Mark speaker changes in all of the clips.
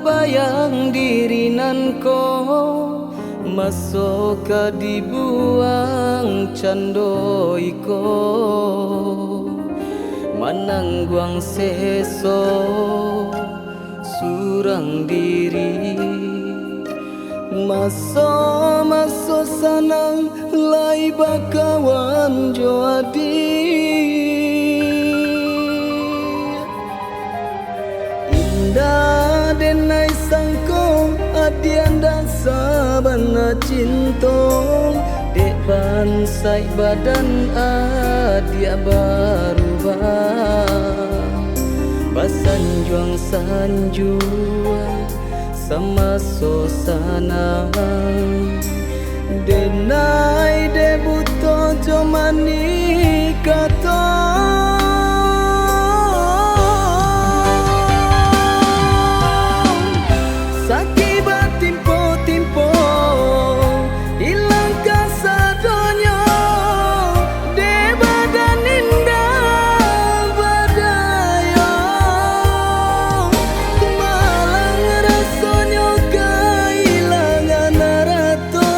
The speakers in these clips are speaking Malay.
Speaker 1: bayang dirinan ko masuk ke dibuang candoi ko manangguang seso surang diri maso sanang lai bakawan joadi indah denai sangko adianda sabana cintong dek bansai badan adia barubah basanjuang sanjuang sama sosana denai debuto jomani kato sakibat timpo hilang kasadonyo de badan indah badayo malang rasonyo kehilangan arato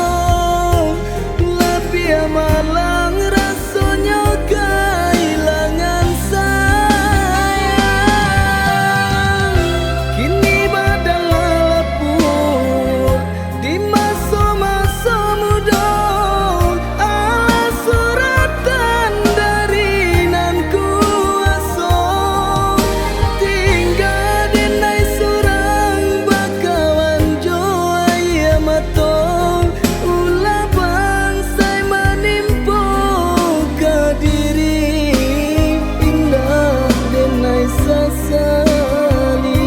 Speaker 1: lebih malang rasonyo kehilangan sayang kini badan lalapur di masa-masa muda ala suratan dari nan kuaso tinggal denai surang bakawan joaya matong ulah bangsai menimpo ke diri indah denai sasali.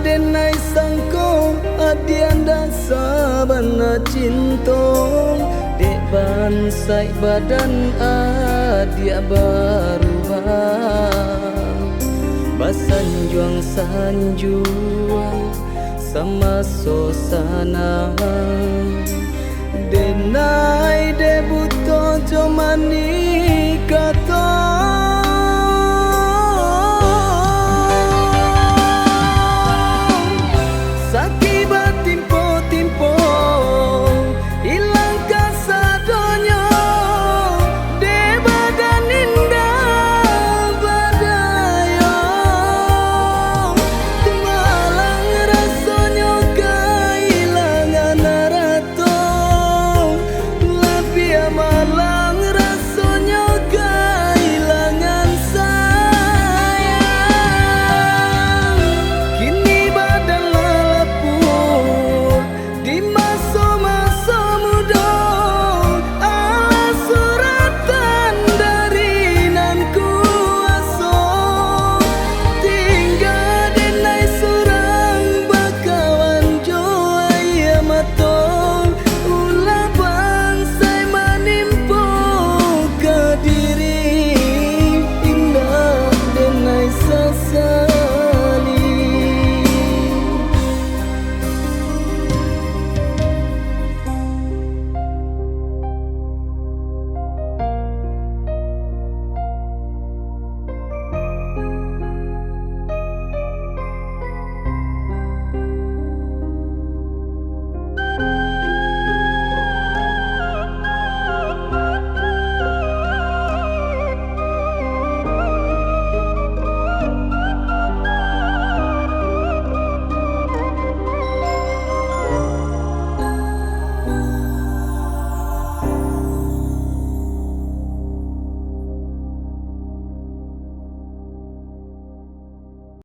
Speaker 1: Denai sangko adianda sabana cintong dek bansai badan adia barubah basanjuang sanjuang sama sosana denai debuto jomani